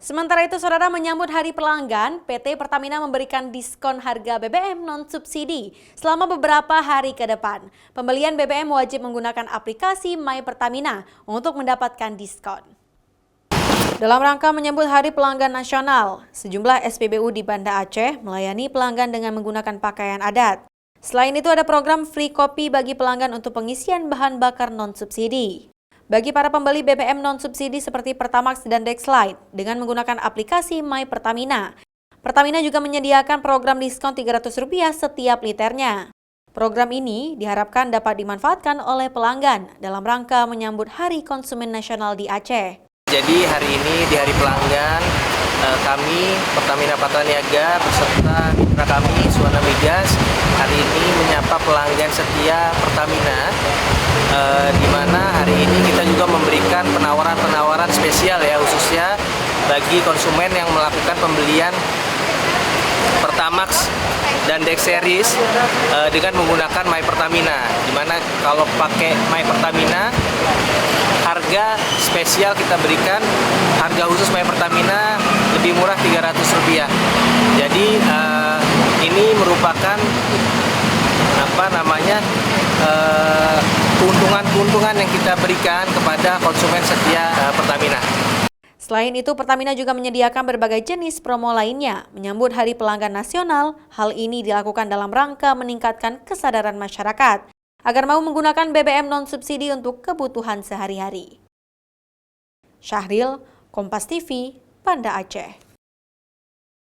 Sementara itu, Saudara, menyambut Hari Pelanggan, PT Pertamina memberikan diskon harga BBM non-subsidi selama beberapa hari ke depan. Pembelian BBM wajib menggunakan aplikasi My Pertamina untuk mendapatkan diskon. Dalam rangka menyambut Hari Pelanggan Nasional, sejumlah SPBU di Banda Aceh melayani pelanggan dengan menggunakan pakaian adat. Selain itu, ada program free kopi bagi pelanggan untuk pengisian bahan bakar non-subsidi. Bagi para pembeli BBM non-subsidi seperti Pertamax dan Dexlite dengan menggunakan aplikasi My Pertamina. Pertamina juga menyediakan program diskon Rp300 setiap liternya. Program ini diharapkan dapat dimanfaatkan oleh pelanggan dalam rangka menyambut Hari Konsumen Nasional di Aceh. Jadi hari ini di Hari Pelanggan, kami Pertamina Patraniaga beserta mitra kami Suwana Migas hari ini menyapa pelanggan setia Pertamina, di mana hari ini kita juga memberikan penawaran-penawaran spesial ya, khususnya bagi konsumen yang melakukan pembelian Pertamax dan Dex Series dengan menggunakan My Pertamina, di mana kalau pakai My Pertamina harga spesial kita berikan, harga khusus My Pertamina lebih murah Rp300. Jadi ini merupakan keuntungan-keuntungan yang kita berikan kepada konsumen setia Pertamina. Selain itu, Pertamina juga menyediakan berbagai jenis promo lainnya menyambut Hari Pelanggan Nasional. Hal ini dilakukan dalam rangka meningkatkan kesadaran masyarakat agar mau menggunakan BBM non-subsidi untuk kebutuhan sehari-hari. Syahril, Kompas TV, Banda Aceh.